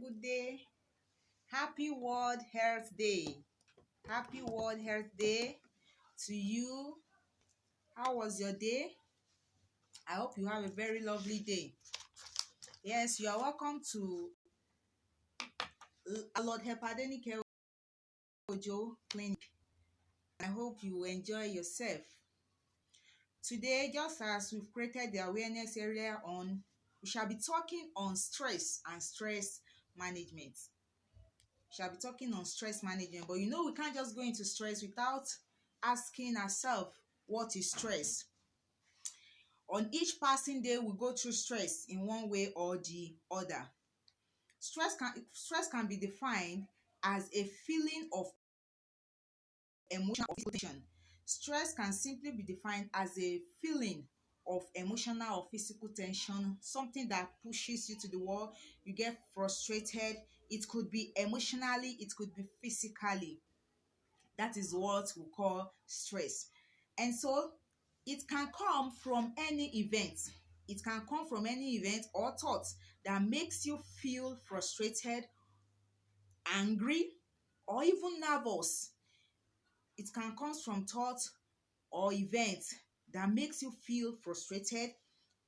good day. Happy World Health Day. Happy World Health Day to you. How was your day? I hope you have a very lovely day. Yes, you are welcome to LORDHELP ADENIKE Clinic. I hope you enjoy yourself. Today, just as we've created the awareness area on, we shall be talking on stress and stress management. But we can't just go into stress without asking ourselves, what is stress? On each passing day, we go through stress in one way or the other. Stress can be defined as a feeling of emotional or physical tension. Stress can simply be defined as a feeling of emotional or physical tension, something that pushes you to the wall. You get frustrated. It could be emotionally, it could be physically. That is what we call stress. And so it can come from any event. It can come from any event or thought that makes you feel frustrated, angry, or even nervous. It can come from thoughts or events that makes you feel frustrated,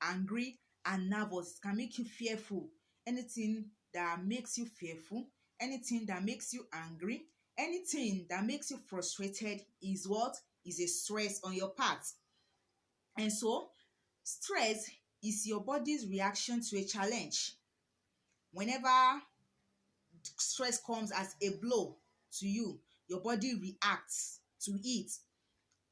angry, and nervous. It can make you fearful. Anything that makes you fearful, anything that makes you angry, anything that makes you frustrated is what is a stress on your part. And so stress is your body's reaction to a challenge. Whenever stress comes as a blow to you, your body reacts to it.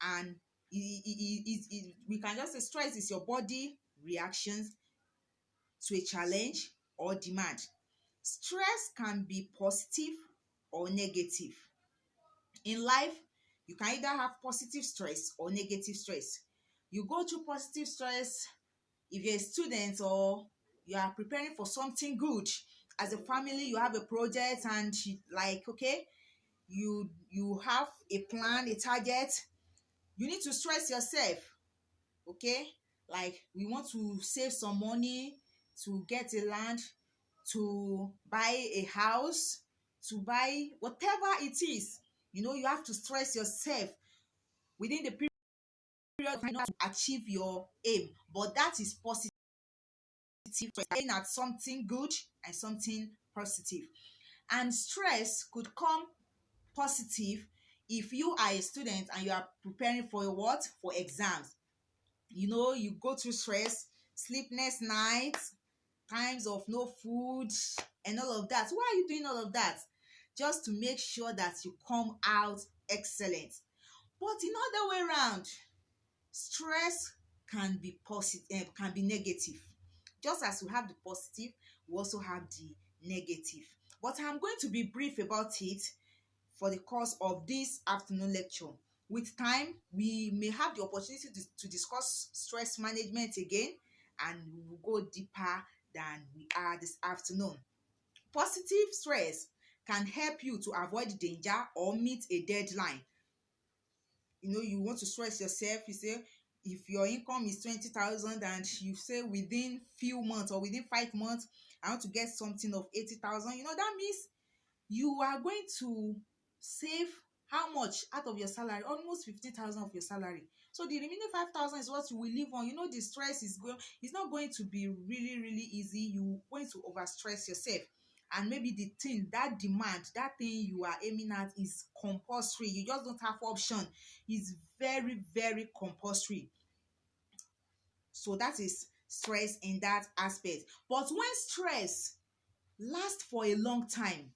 And we can just say stress is your body reactions to a challenge or demand. Stress can be positive or negative. In life, you can either have positive stress or negative stress. You go through positive stress if you're a student or you are preparing for something good. As a family, you have a project and you have a plan, a target. You need to stress yourself, okay? Like, we want to save some money to get a land, to buy a house, to buy whatever it is. You have to stress yourself within the period of time to achieve your aim. But that is positive. Aiming at something good and something positive. And stress could come positive if you are a student and you are preparing for what? For exams. You go through stress, sleepless nights, times of no food, and all of that. Why are you doing all of that? Just to make sure that you come out excellent. But in other way around, stress can be positive, can be negative. Just as we have the positive, we also have the negative. But I'm going to be brief about it for the course of this afternoon lecture. With time, we may have the opportunity to discuss stress management again, and we will go deeper than we are this afternoon. Positive stress can help you to avoid danger or meet a deadline. You want to stress yourself. You say, if your income is 20,000 and you say within few months or within 5 months, I want to get something of 80,000, that means you are going to save how much out of your salary? Almost 50,000 of your salary. So the remaining 5,000 is what you will live on. The stress it's not going to be really, really easy. You're going to overstress yourself. And maybe the thing, that demand, that thing you are aiming at is compulsory. You just don't have option. It's very, very compulsory. So that is stress in that aspect. But when stress lasts for a long time,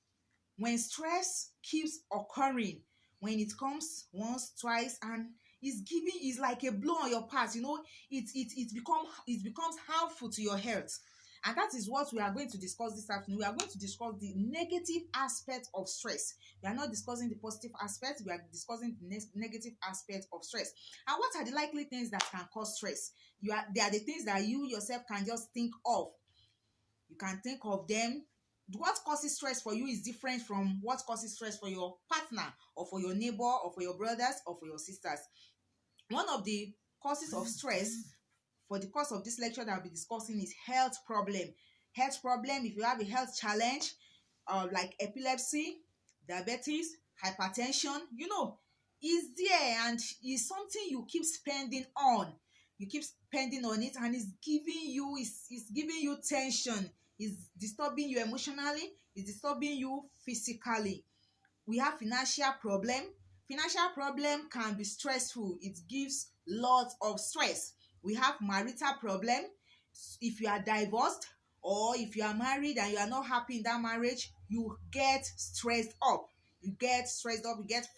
when stress keeps occurring, when it comes once, twice, and is like a blow on your part, it becomes harmful to your health. And that is what we are going to discuss this afternoon. We are going to discuss the negative aspect of stress. We are not discussing the positive aspect. We are discussing the negative aspect of stress. And what are the likely things that can cause stress? They are the things that you yourself can just think of. You can think of them. What causes stress for you is different from what causes stress for your partner or for your neighbor or for your brothers or for your sisters. One of the causes of stress for the course of this lecture that I'll be discussing is health problem. health problem, if you have a health challenge, like epilepsy, diabetes, hypertension, is there, and is something you keep spending on. You keep spending on it, and it's giving you tension, is disturbing you emotionally, is disturbing you physically. We have financial problem. Financial problem can be stressful. It gives lots of stress. We have marital problem. If you are divorced, or if you are married and you are not happy in that marriage, you get stressed up. You get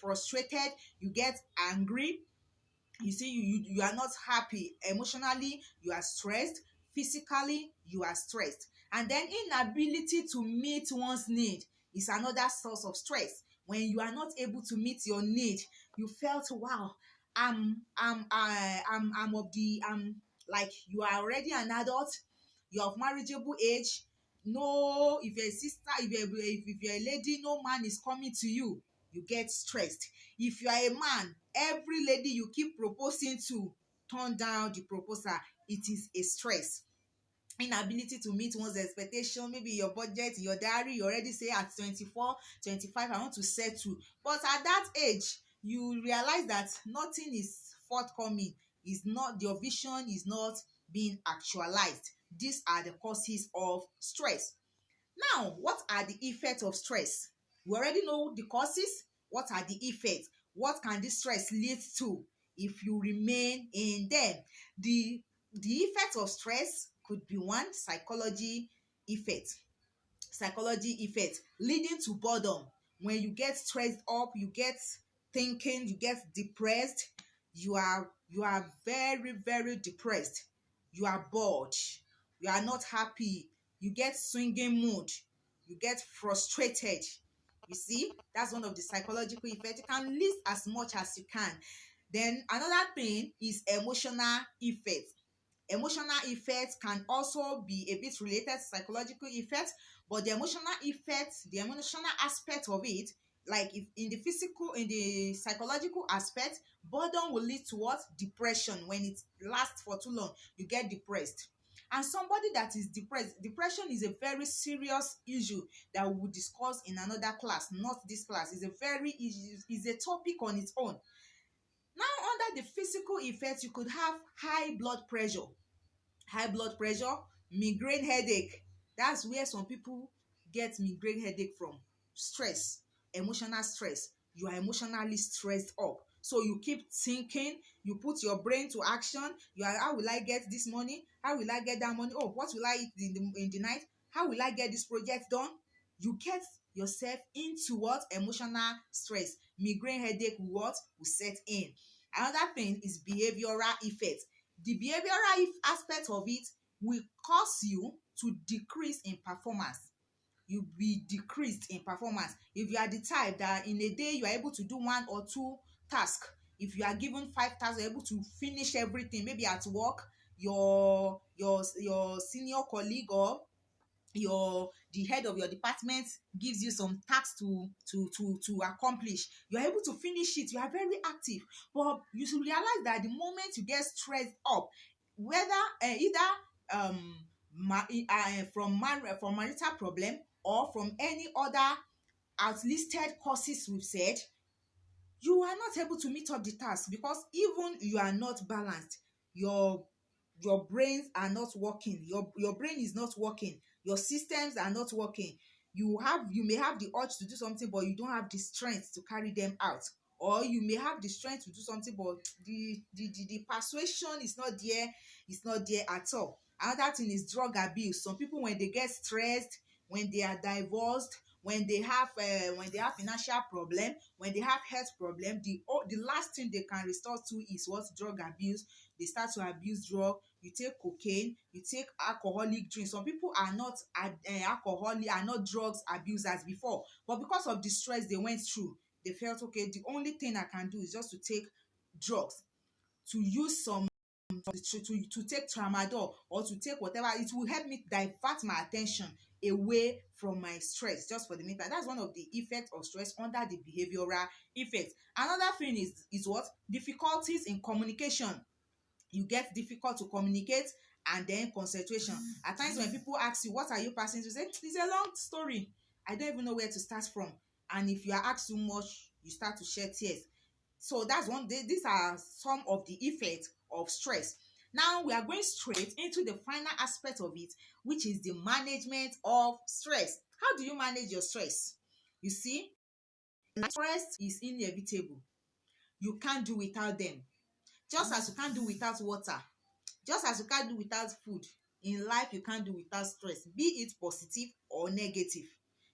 frustrated, you get angry. You see, you are not happy emotionally, you are stressed. Physically, you are stressed. And then inability to meet one's need is another source of stress. When you are not able to meet your need, you felt, wow, I'm of the like, you are already an adult, you're of marriageable age. No, if you're a sister, if you're a lady, no man is coming to you. You get stressed. If you are a man, every lady you keep proposing to turn down the proposal. It is a stress. Inability to meet one's expectation. Maybe your budget, your diary, you already say at 24, 25, I want to settle. But at that age, you realize that nothing is forthcoming. Is not Your vision is not being actualized. These are the causes of stress. Now, what are the effects of stress? We already know the causes. What are the effects? What can this stress lead to if you remain in them? The effects of stress could be one, psychology effect leading to boredom. When you get stressed up, you get thinking, you get depressed, you are very, very depressed. You are bored, you are not happy, you get swinging mood, you get frustrated. You see, that's one of the psychological effects. You can list as much as you can. Then another thing is emotional effect. Emotional effects can also be a bit related to psychological effects, but the emotional effect, the emotional aspect of it, like if in the psychological aspect, boredom will lead to what? Depression. When it lasts for too long, you get depressed. And somebody that is depressed, depression is a very serious issue that we will discuss in another class, not this class. Is a topic on its own. Now, under the physical effects, you could have high blood pressure, migraine headache. That's where some people get migraine headache from. Stress, emotional stress. You are emotionally stressed up. So you keep thinking, you put your brain to action. You are, how will I get this money? How will I get that money? Oh, what will I eat in the night? How will I get this project done? You get yourself into what? Emotional stress. Migraine headache will set in. Another thing is behavioral effect. The behavioral aspect of it will cause you to decrease in performance. You'll be decreased in performance. If you are the type that in a day you are able to do one or two tasks, if you are given 5 tasks, you're able to finish everything. Maybe at work, your senior colleague or the head of your department gives you some tasks to accomplish. You're able to finish it. You are very active. But you should realize that the moment you get stressed up, whether either from marital problem or from any other outlisted causes we've said, you are not able to meet up the task, because even you are not balanced. Your brains are not working. Your brain is not working. Your systems are not working. You may have the urge to do something, but you don't have the strength to carry them out. Or you may have the strength to do something, but the persuasion is not there. It's not there at all. Another thing is drug abuse. Some people, when they get stressed, when they are divorced, when they have financial problem, when they have health problem, the last thing they can resort to is what? Drug abuse. They start to abuse drug. You take cocaine, you take alcoholic drinks. Some people are not alcoholic, are not drugs abusers before, but because of the stress they went through, they felt, okay, the only thing I can do is just to take drugs, to use some to take tramadol, or to take whatever. It will help me divert my attention away from my stress just for the meantime. That's one of the effects of stress under the behavioral effect. Another thing is what? Difficulties in communication. You get difficult to communicate, and then concentration. At times when people ask you, what are you passing through? Say, it's a long story. I don't even know where to start from. And if you are asked too much, you start to shed tears. So that's one. These are some of the effects of stress. Now we are going straight into the final aspect of it, which is the management of stress. How do you manage your stress? You see, stress is inevitable. You can't do without them. Just as you can't do without water, just as you can't do without food, in life you can't do without stress, be it positive or negative.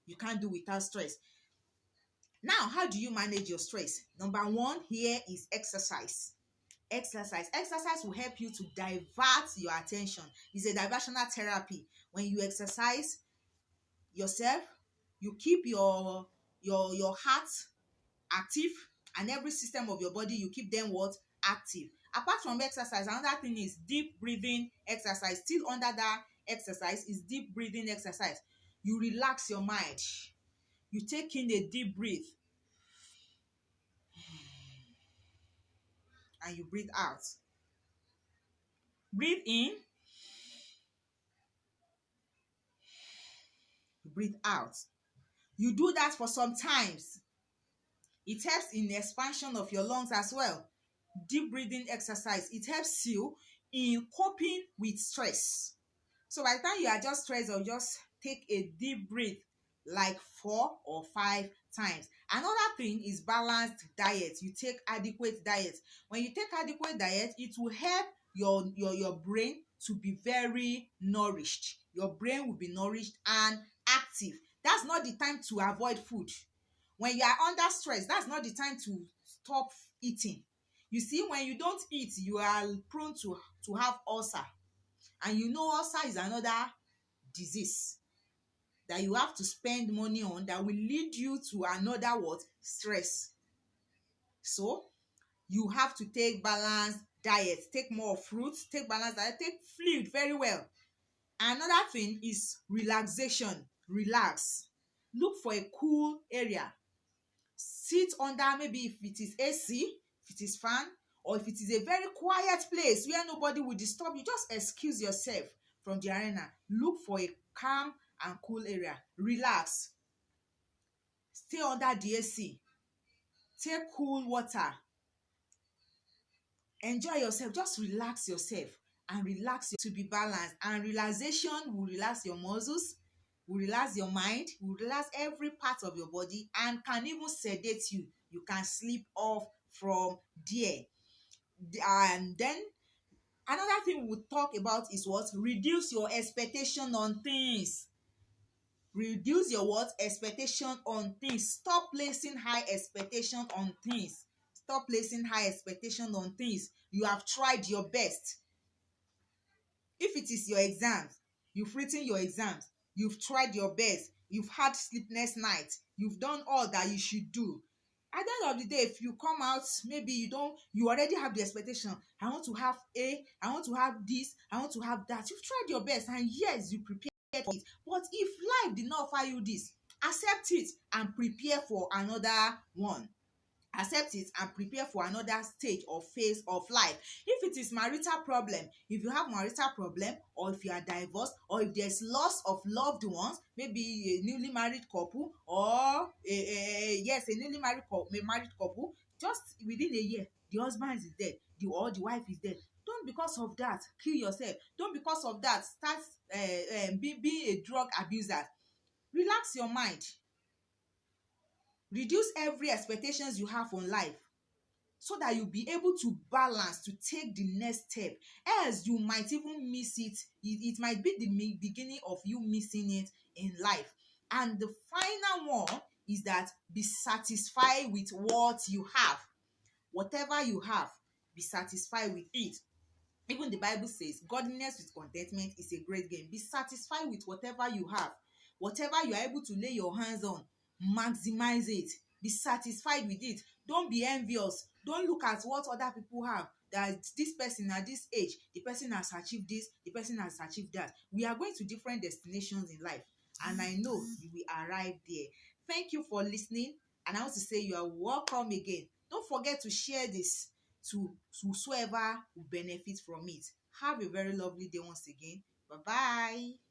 You can't do without stress. Now, how do you manage your stress? Number one here is exercise. Exercise will help you to divert your attention. It's a diversional therapy. When you exercise yourself, you keep your heart active, and every system of your body, you keep them what? Active. Apart from exercise, another thing is deep breathing exercise. Still under that exercise is deep breathing exercise. You relax your mind. You take in a deep breath and you breathe out. Breathe in, you breathe out. You do that for some times. It helps in the expansion of your lungs as well. Deep breathing exercise, it helps you in coping with stress. So by the time you are just stressed, or just take a deep breath like 4 or 5 times. Another thing is balanced diet. You take adequate diet. When you take adequate diet, it will help your brain to be very nourished. Your brain will be nourished and active. That's not the time to avoid food. When you are under stress, that's not the time to stop eating. You see, when you don't eat, you are prone to have ulcer. And you know, ulcer is another disease that you have to spend money on, that will lead you to another what? Stress. So you have to take balanced diet, take more fruits, take balanced diet, take fluid very well. Another thing is relaxation. Relax. Look for a cool area. Sit under, maybe if it is AC, if it is fan, or if it is a very quiet place where nobody will disturb you, just excuse yourself from the arena. Look for a calm and cool area. Relax. Stay under the AC. Take cool water. Enjoy yourself. Just relax yourself and relax to be balanced. And relaxation will relax your muscles, will relax your mind, will relax every part of your body, and can even sedate you. You can sleep off from there. And then another thing we'll talk about is what? Reduce your expectation on things. Reduce your what? Expectation on things. Stop placing high expectation on things. Stop placing high expectation on things. You have tried your best. If it is your exams, you've written your exams, you've tried your best, you've had sleepless nights, you've done all that you should do. At the end of the day, if you come out, maybe you already have the expectation. I want to have A, I want to have this, I want to have that. You've tried your best, and yes, you prepared for it. But if life did not offer you this, accept it and prepare for another one. Accept it and prepare for another stage or phase of life. If it is marital problem, if you have marital problem, or if you are divorced, or if there's loss of loved ones, maybe a newly married couple, or a newly married couple, just within a year the husband is dead, or the wife is dead, don't because of that kill yourself. Don't because of that start being a drug abuser. Relax your mind. Reduce every expectations you have on life, so that you'll be able to balance, to take the next step. Else you might even miss it. It might be the beginning of you missing it in life. And the final one is that be satisfied with what you have. Whatever you have, be satisfied with it. Even the Bible says godliness with contentment is a great gain. Be satisfied with whatever you have. Whatever you are able to lay your hands on, maximize it. Be satisfied with it. Don't be envious. Don't look at what other people have. That this person at this age, the person has achieved this, the person has achieved that. We are going to different destinations in life, and I know you will arrive there. Thank you for listening, and I want to say you are welcome again. Don't forget to share this to whosoever will benefit from it. Have a very lovely day once again. Bye bye.